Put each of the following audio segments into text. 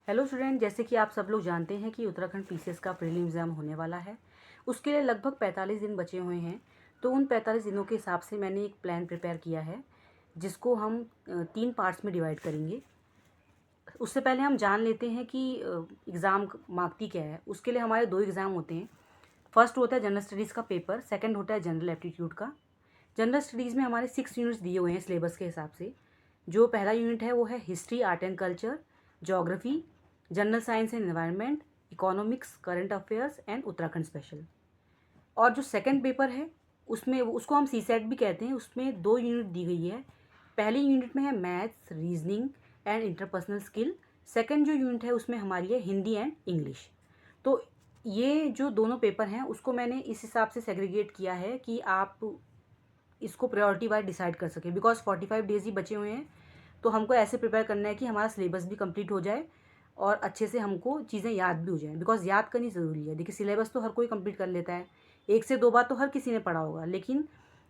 Hello student, जैसे कि आप सब लोग जानते हैं कि उत्तराखंड पीसीएस का प्रीलिम एग्ज़ाम होने वाला है। उसके लिए लगभग 45 दिन बचे हुए हैं। तो उन 45 दिनों के हिसाब से मैंने एक प्लान प्रिपेयर किया है, जिसको हम 3 पार्ट्स में डिवाइड करेंगे। उससे पहले हम जान लेते हैं कि एग्ज़ाम मांगती क्या है। उसके लिए हमारे 2 एग्ज़ाम होते हैं। फर्स्ट होता है जनरल स्टडीज़ का पेपर, सेकंड होता है जनरल एप्टीट्यूड का। जनरल स्टडीज़ में हमारे 6 यूनिट्स दिए हुए हैं सिलेबस के हिसाब से। जो पहला यूनिट है वो है history, art and culture, geography, general science and environment, economics, current affairs and Uttarakhand special. और जो सेकंड पेपर है उसमें उसको हम सी सेट भी कहते हैं। उसमें 2 यूनिट दी गई है। पहली यूनिट में है maths, reasoning and interpersonal skill. Second जो यूनिट है उसमें हमारी है हिंदी एंड इंग्लिश। तो ये जो दोनों पेपर हैं उसको मैंने इस हिसाब से सेग्रीगेट किया है कि आप इसको प्रायोरिटी वाइज डिसाइड कर सकें। बिकॉज 45 डेज ही बचे हुए हैं, तो हमको ऐसे प्रिपेयर करना है कि हमारा सिलेबस भी कंप्लीट हो जाए और अच्छे से हमको चीज़ें याद भी हो जाएं। बिकॉज याद करनी ज़रूरी है। देखिए, सिलेबस तो हर कोई कंप्लीट कर लेता है, 1 से 2 बार तो हर किसी ने पढ़ा होगा, लेकिन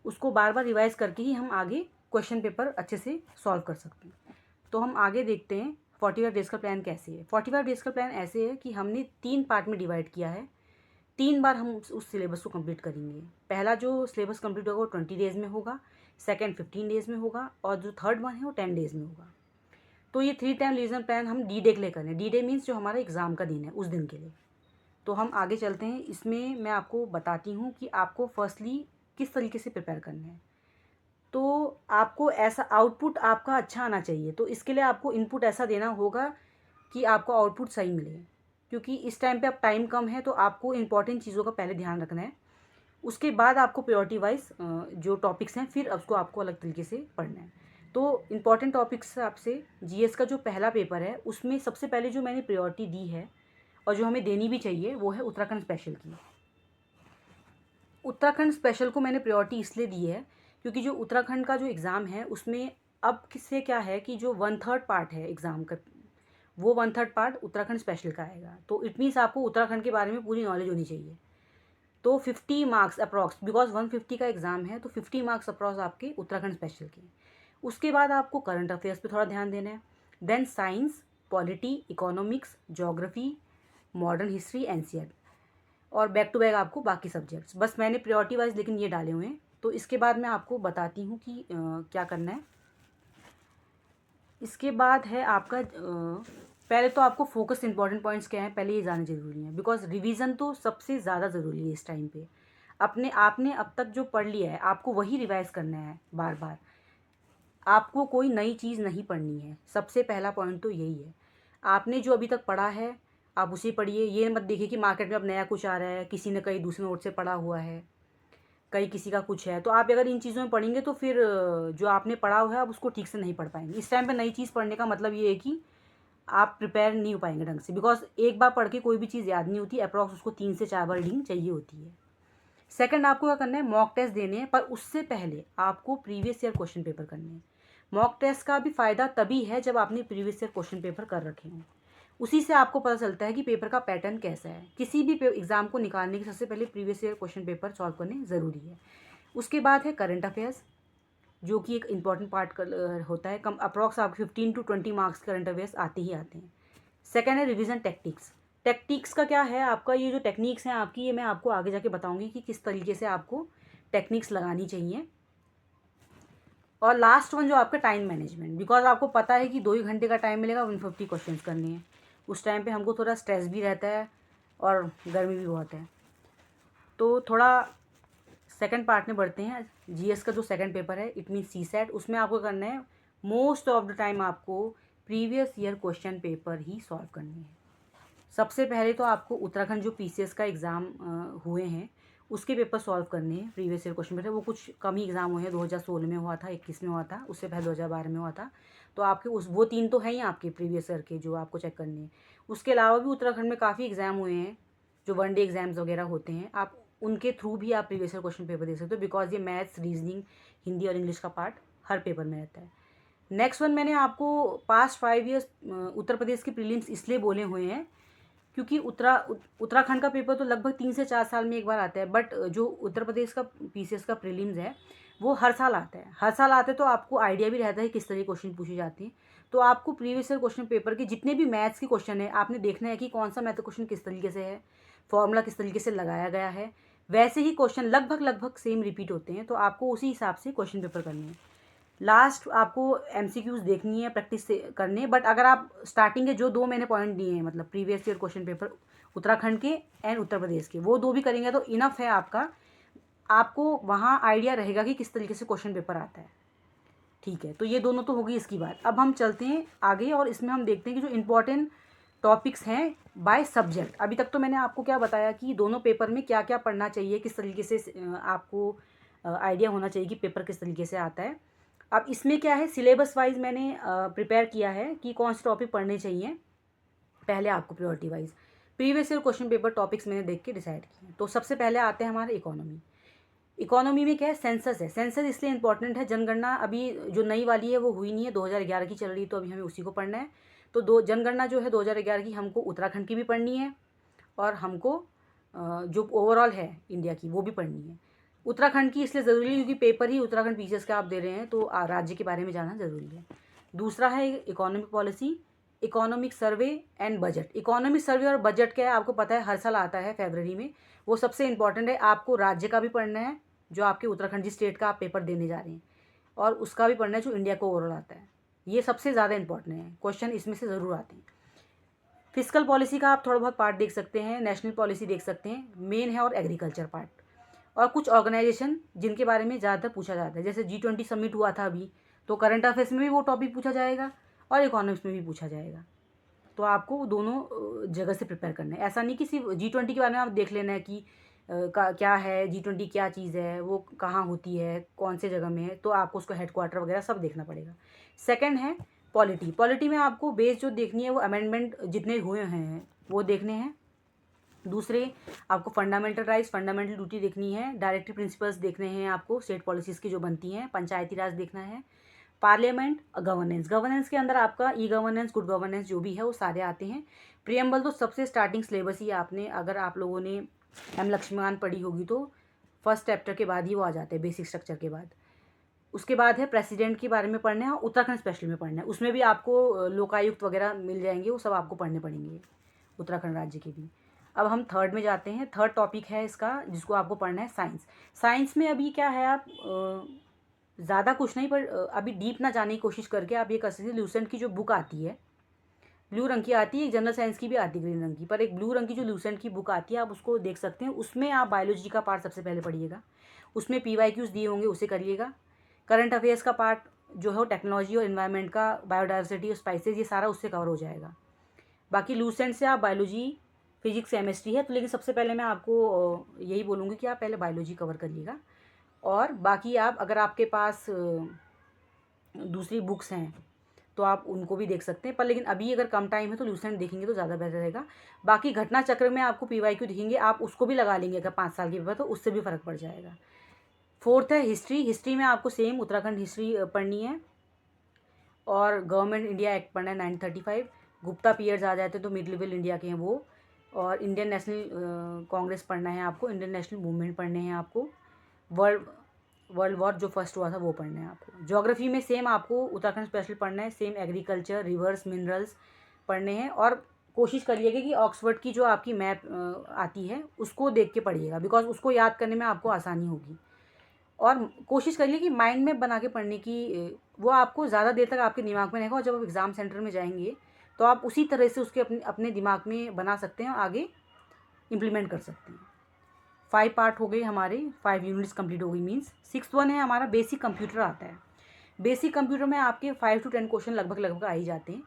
उसको बार बार रिवाइज करके ही हम आगे क्वेश्चन पेपर अच्छे से सॉल्व कर सकते हैं। तो हम आगे देखते हैं 45 डेज़ का प्लान कैसे है। 45 डेज़ का प्लान ऐसे है कि हमने 3 पार्ट में डिवाइड किया है। 3 बार हम उस सिलेबस को कंप्लीट करेंगे। पहला जो सिलेबस कंप्लीट होगा वो 20 डेज़ में होगा, सेकंड 15 डेज़ में होगा और जो थर्ड वन है वो 10 डेज़ में होगा। तो ये 3 टाइम रिवीजन प्लान हम डी डे के लिए करें। डी डे मीन्स जो हमारा एग्ज़ाम का दिन है उस दिन के लिए। तो हम आगे चलते हैं। इसमें मैं आपको बताती हूँ कि आपको फर्स्टली किस तरीके से प्रिपेयर करना है। तो आपको ऐसा आउटपुट आपका अच्छा आना चाहिए। तो इसके लिए आपको इनपुट ऐसा देना होगा कि आपको आउटपुट सही मिले। क्योंकि इस टाइम पे अब टाइम कम है, तो आपको इंपॉर्टेंट चीज़ों का पहले ध्यान रखना है। उसके बाद आपको प्रायोरिटी वाइज जो टॉपिक्स हैं फिर उसको आपको अलग तरीके से पढ़ना है। तो इम्पॉर्टेंट टॉपिक्स आपसे जीएस का जो पहला पेपर है उसमें सबसे पहले जो मैंने प्रायोरिटी दी है और जो हमें देनी भी चाहिए वो है उत्तराखंड स्पेशल की। उत्तराखंड स्पेशल को मैंने प्रायोरिटी इसलिए दी है क्योंकि जो उत्तराखंड का जो एग्ज़ाम है उसमें अब किससे क्या है कि जो 1/3 पार्ट है एग्ज़ाम का, वो 1/3 पार्ट उत्तराखंड स्पेशल का आएगा। तो इट मीन्स आपको उत्तराखंड के बारे में पूरी नॉलेज होनी चाहिए। तो 50 मार्क्स अप्रॉक्स, बिकॉज 150 का एग्ज़ाम है, तो 50 मार्क्स अप्रॉक्स आपके उत्तराखंड स्पेशल के। उसके बाद आपको करंट अफेयर्स पे थोड़ा ध्यान देना है। Then science, polity, economics, geography, modern history, NCERT और बैक टू बैक आपको बाकी सब्जेक्ट्स। बस मैंने प्रायोरिटी वाइज लेकिन ये डाले हुए हैं। तो इसके बाद मैं आपको बताती हूँ कि क्या करना है। इसके बाद है आपका पहले तो आपको फोकस इंपॉर्टेंट पॉइंट्स क्या हैं पहले ये जानना ज़रूरी है। बिकॉज रिवीजन तो सबसे ज़्यादा ज़रूरी है इस टाइम पे। अपने आपने अब तक जो पढ़ लिया है आपको वही रिवाइज करना है बार बार। आपको कोई नई चीज़ नहीं पढ़नी है। सबसे पहला पॉइंट तो यही है। आपने जो अभी तक पढ़ा है आप उसे पढ़िए। ये मत देखिए कि मार्केट में अब नया कुछ आ रहा है, किसी ने कहीं दूसरे नोट से पढ़ा हुआ है, कहीं किसी का कुछ है। तो आप अगर इन चीज़ों में पढ़ेंगे तो फिर जो आपने पढ़ा हुआ है आप उसको ठीक से नहीं पढ़ पाएंगे। इस टाइम पे नई चीज़ पढ़ने का मतलब ये है कि आप प्रिपेयर नहीं हो पाएंगे ढंग से। बिकॉज एक बार पढ़ के कोई भी चीज़ याद नहीं होती, अप्रॉक्स उसको 3 से 4 बार रीडिंग चाहिए होती है। सेकंड, आपको क्या करना है, मॉक टेस्ट देने हैं। पर उससे पहले आपको प्रीवियस ईयर क्वेश्चन पेपर करने हैं। मॉक टेस्ट का भी फ़ायदा तभी है जब आपने प्रीवियस ईयर क्वेश्चन पेपर कर रखे हों। उसी से आपको पता चलता है कि पेपर का पैटर्न कैसा है। किसी भी एग्ज़ाम को निकालने की सबसे पहले previous year question paper solve करने ज़रूरी है। उसके बाद है करंट अफेयर्स, जो कि एक इम्पॉर्टेंट पार्ट होता है। कम अप्रॉक्स आपको 15 to 20 मार्क्स करंट अफेयर्स आते ही आते हैं। सेकेंड है रिवीजन टेक्टिक्स। टेक्टिक्स का क्या है, आपका ये जो टेक्निक्स हैं आपकी, ये मैं आपको आगे जाके बताऊंगी कि किस तरीके से आपको टेक्निक्स लगानी चाहिए। और लास्ट वन जो आपका टाइम मैनेजमेंट। बिकॉज आपको पता है कि 2 ही घंटे का टाइम मिलेगा, 150 क्वेश्चन करने हैं। उस टाइम पे हमको थोड़ा स्ट्रेस भी रहता है और गर्मी भी बहुत है। तो थोड़ा सेकंड पार्ट में बढ़ते हैं। जीएस का जो सेकंड पेपर है इट मीन सी सेट, उसमें आपको करना है मोस्ट ऑफ द टाइम आपको प्रीवियस ईयर क्वेश्चन पेपर ही सॉल्व करने हैं। सबसे पहले तो आपको उत्तराखंड जो पीसीएस का एग्ज़ाम हुए हैं उसके पेपर सॉल्व करने हैं। प्रीवियस ईयर क्वेश्चन पेपर वो कुछ कम ही एग्ज़ाम हुए हैं। 2016 में हुआ था, 21 में हुआ था, उससे पहले 2012 में हुआ था। तो आपके उस वो 3 तो हैं ही आपके प्रीवियस ईयर के जो आपको चेक करने हैं। उसके अलावा भी उत्तराखंड में काफ़ी एग्ज़ाम हुए हैं जो वनडे एग्ज़ाम्स वगैरह होते हैं। आप उनके थ्रू भी आप प्रीवियस ईयर क्वेश्चन पेपर दे सकते हो। बिकॉज ये मैथ्स, रीजनिंग, हिंदी और इंग्लिश का पार्ट हर पेपर में रहता है। नेक्स्ट वन, मैंने आपको पास्ट 5 ईयर्स उत्तर प्रदेश के प्रीलिम्स इसलिए बोले हुए हैं क्योंकि उत्तराखंड का पेपर तो लगभग 3 से 4 साल में एक बार आता है। बट जो उत्तर प्रदेश का पीसीएस का प्रीलिम्स है वो हर साल आता है। हर साल आता है तो आपको आइडिया भी रहता है किस तरह के क्वेश्चन पूछे जाते हैं। तो आपको प्रीवियस ईयर क्वेश्चन पेपर के जितने भी मैथ्स के क्वेश्चन है आपने देखना है कि कौन सा मैथ क्वेश्चन किस तरीके से है, फॉर्मूला किस तरीके से लगाया गया है, वैसे ही क्वेश्चन लगभग सेम रिपीट होते हैं, तो आपको उसी हिसाब से क्वेश्चन पेपर करने हैं। लास्ट आपको एमसीक्यूज देखनी है, प्रैक्टिस से करने हैं। बट अगर आप स्टार्टिंग के जो 2 मैंने पॉइंट दिए हैं, मतलब previous year question paper Uttarakhand के एंड उत्तर प्रदेश के, वो 2 भी करेंगे तो इनफ है आपका, आपको वहाँ आइडिया रहेगा कि किस तरीके से क्वेश्चन पेपर आता है। ठीक है, तो ये दोनों तो होगी इसकी बात। अब हम चलते हैं आगे और इसमें हम देखते हैं कि जो इम्पोर्टेंट टॉपिक्स हैं बाय सब्जेक्ट। अभी तक तो मैंने आपको क्या बताया कि दोनों पेपर में क्या क्या पढ़ना चाहिए, किस तरीके से आपको आइडिया होना चाहिए कि पेपर किस तरीके से आता है। अब इसमें क्या है, सिलेबस वाइज मैंने प्रिपेयर किया है कि कौन से टॉपिक पढ़ने चाहिए पहले आपको priority wise. Previous year question paper topics मैंने देख के डिसाइड किए। तो सबसे पहले आते हैं हमारे इकोनॉमी। इकोनॉमी में क्या है, सेंसस है। सेंसस इसलिए इंपॉर्टेंट है, जनगणना अभी जो नई वाली है वो हुई नहीं है, 2011 की चल रही है, तो अभी हमें उसी को पढ़ना है। तो जनगणना जो है 2011 की, हमको उत्तराखंड की भी पढ़नी है और हमको जो ओवरऑल है इंडिया की वो भी पढ़नी है। उत्तराखंड की इसलिए ज़रूरी है क्योंकि पेपर ही उत्तराखंड पीसीएस का आप दे रहे हैं, तो राज्य के बारे में जानना ज़रूरी है। दूसरा है economic policy, economic survey and budget. Economic survey और बजट क्या है आपको पता है, हर साल आता है फरवरी में, वो सबसे इंपॉर्टेंट है। आपको राज्य का भी पढ़ना है, जो आपके उत्तराखंड जी स्टेट का आप पेपर देने जा रहे हैं, और उसका भी पढ़ना है जो इंडिया को ओवरऑल आता है। ये सबसे ज़्यादा इंपॉर्टेंट है, क्वेश्चन इसमें से ज़रूर आते हैं। फिजिकल पॉलिसी का आप थोड़ा बहुत पार्ट देख सकते हैं, नेशनल पॉलिसी देख सकते हैं, मेन है, और एग्रीकल्चर पार्ट, और कुछ ऑर्गेनाइजेशन जिनके बारे में ज़्यादातर पूछा जाता है। जैसे G20 समिट हुआ था अभी, तो करंट अफेयर्स में भी वो टॉपिक पूछा जाएगा और इकोनॉमिक्स में भी पूछा जाएगा। तो आपको दोनों जगह से प्रिपेयर करना है। ऐसा नहीं कि सिर्फ G20 के बारे में आप देख लेना है कि क्या है G20, क्या चीज़ है, वो कहाँ होती है, कौन से जगह में है, तो आपको उसका हेडक्वार्टर वगैरह सब देखना पड़ेगा। सेकंड है पॉलिटी। पॉलिटी में आपको बेस जो देखनी है वो अमेंडमेंट जितने हुए हैं वो देखने हैं। दूसरे आपको फंडामेंटल राइट्स, फंडामेंटल ड्यूटी देखनी है, डायरेक्टिव प्रिंसिपल्स देखने हैं आपको, स्टेट पॉलिसीज़ की जो बनती हैं, पंचायती राज देखना है, पार्लियामेंट, गवर्नेंस। गवर्नेंस के अंदर आपका ई गवर्नेंस, गुड गवर्नेंस जो भी है वो सारे आते हैं। प्रियम्बल तो सबसे स्टार्टिंग सिलेबस ही आपने, अगर आप लोगों ने एम लक्ष्मीकांत पढ़ी होगी तो फर्स्ट चैप्टर के बाद ही वो आ जाते हैं, बेसिक स्ट्रक्चर के बाद। उसके बाद है प्रेसिडेंट के बारे में पढ़ना है, और उत्तराखंड स्पेशल में पढ़ना है। उसमें भी आपको लोकायुक्त वगैरह मिल जाएंगे, वो सब आपको पढ़ने पड़ेंगे उत्तराखंड राज्य के भी। अब हम थर्ड में जाते हैं। थर्ड टॉपिक है इसका जिसको आपको पढ़ना है, साइंस। साइंस में अभी क्या है, आप ज़्यादा कुछ नहीं, पर अभी डीप ना जाने की कोशिश करके आप ये कर सकते हैं, लूसेंट की जो बुक आती है, ब्लू रंग की आती है, एक जनरल साइंस की भी आती है ग्रीन रंग की, पर एक ब्लू रंग की जो लूसेंट की बुक आती है आप उसको देख सकते हैं। उसमें आप बायोलॉजी का पार्ट सबसे पहले पढ़िएगा, उसमें PYQs दिए होंगे, उसे करिएगा। करंट अफेयर्स का पार्ट जो है वो टेक्नोलॉजी और इन्वायरमेंट का, बायोडाइवर्सिटी और स्पाइसेस, ये सारा उससे कवर हो जाएगा। बाकी लूसेंट से आप बायोलॉजी, फिजिक्स, केमिस्ट्री है, तो लेकिन सबसे पहले मैं आपको यही बोलूँगी कि आप पहले बायोलॉजी कवर करिएगा। और बाकी आप, अगर आपके पास दूसरी बुक्स हैं तो आप उनको भी देख सकते हैं, पर लेकिन अभी अगर कम टाइम है तो लूसेंट देखेंगे तो ज़्यादा बेहतर रहेगा। बाकी घटना चक्र में आपको PYQ दिखेंगे, आप उसको भी लगा लेंगे अगर 5 साल के पेपर, तो उससे भी फ़र्क पड़ जाएगा। फोर्थ है हिस्ट्री। हिस्ट्री में आपको सेम उत्तराखंड हिस्ट्री पढ़नी है, और गवर्नमेंट इंडिया एक्ट पढ़ना है 1935। गुप्ता पीरियड्स आ जाते हैं तो मिड लेवल इंडिया के हैं वो। और इंडियन नेशनल कांग्रेस पढ़ना है आपको, इंडियन नेशनल मूवमेंट पढ़ने हैं आपको, वर्ल्ड वॉर जो फर्स्ट हुआ था वो पढ़ना है आपको। ज्योग्राफी में सेम आपको उत्तराखंड स्पेशल पढ़ना है, सेम एग्रीकल्चर, रिवर्स, मिनरल्स पढ़ने हैं। और कोशिश करिएगा कि ऑक्सफोर्ड की जो आपकी मैप आती है उसको देख के पढ़िएगा, बिकॉज उसको याद करने में आपको आसानी होगी। और कोशिश करिए कि माइंड मैप बना के पढ़ने की, वो आपको ज़्यादा देर तक आपके दिमाग में रहेगा, और जब आप एग्ज़ाम सेंटर में जाएंगे तो आप उसी तरह से उसके अपने अपने दिमाग में बना सकते हैं और आगे इम्प्लीमेंट कर सकते हैं। 5 पार्ट हो गए हमारे, 5 यूनिट्स कंप्लीट हो गई मीन्स। 6th वन है हमारा बेसिक कंप्यूटर आता है। बेसिक कंप्यूटर में आपके 5 to 10 क्वेश्चन लगभग आ ही जाते हैं।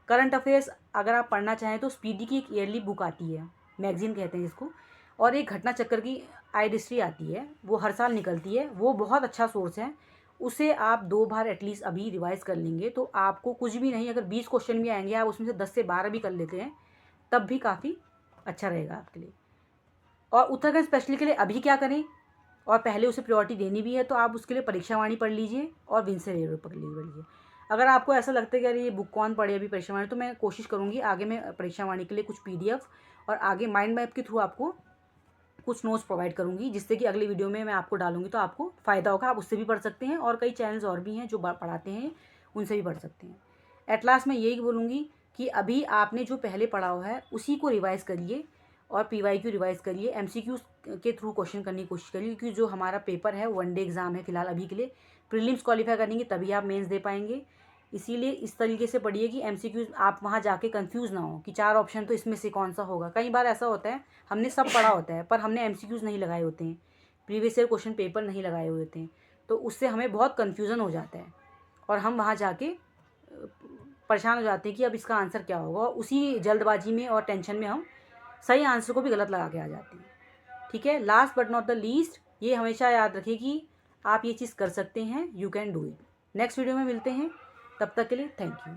करंट अफेयर्स अगर आप पढ़ना चाहें तो स्पीडी की एक ईयरली बुक आती है, मैगजीन कहते हैं जिसको, और एक घटना चक्र की आई हिस्ट्री आती है, वो हर साल निकलती है, वो बहुत अच्छा सोर्स है। उसे आप 2 बार एटलीस्ट अभी रिवाइज़ कर लेंगे तो आपको कुछ भी नहीं, अगर 20 क्वेश्चन भी आएंगे, आप उसमें से 10 से 12 भी कर लेते हैं तब भी काफ़ी अच्छा रहेगा आपके लिए। और उत्तराखंड स्पेशली के लिए अभी क्या करें, और पहले उसे प्रायोरिटी देनी भी है, तो आप उसके लिए परीक्षा वाणी पढ़ लीजिए और विंसे रेलवे पढ़ लीजिए। अगर आपको ऐसा लगता है कि अरे ये बुक कौन पढ़े अभी परीक्षा वाणी, तो मैं कोशिश करूँगी आगे मैं परीक्षा वाणी के लिए कुछ PDF और आगे माइंड मैप के थ्रू आपको कुछ नोट्स प्रोवाइड करूँगी, जिससे कि अगली वीडियो में मैं आपको डालूँगी तो आपको फ़ायदा होगा। आप उससे भी पढ़ सकते हैं, और कई चैनल्स और भी हैं जो पढ़ाते हैं, उनसे भी पढ़ सकते हैं। एट लास्ट मैं यही बोलूँगी कि अभी आपने जो पहले पढ़ा हुआ है उसी को रिवाइज़ करिए और PYQ रिवाइज़ करिए, MCQs के थ्रू क्वेश्चन करने की कोशिश करिए, क्योंकि जो हमारा पेपर है वन डे एग्ज़ाम है फ़िलहाल अभी के लिए। प्रीलिम्स क्वालिफाई करेंगे तभी आप मेंस दे पाएंगे। इसीलिए इस तरीके से पढ़िए कि MCQs आप वहाँ जाके कंफ्यूज ना हो कि 4 ऑप्शन तो इसमें से कौन सा होगा। कई बार ऐसा होता है हमने सब पढ़ा होता है पर हमने MCQs नहीं लगाए होते हैं, प्रीवियस ईयर क्वेश्चन पेपर नहीं लगाए हुए होते हैं, तो उससे हमें बहुत कन्फ्यूज़न हो जाता है और हम वहाँ जाके परेशान हो जाते हैं कि अब इसका आंसर क्या होगा, और उसी जल्दबाजी में और टेंशन में हम सही आंसर को भी गलत लगा के आ जाते हैं। ठीक है, last but not the least, ये हमेशा याद रखिए कि आप ये चीज़ कर सकते हैं, you can do it. Next video में मिलते हैं, तब तक के लिए थैंक यू।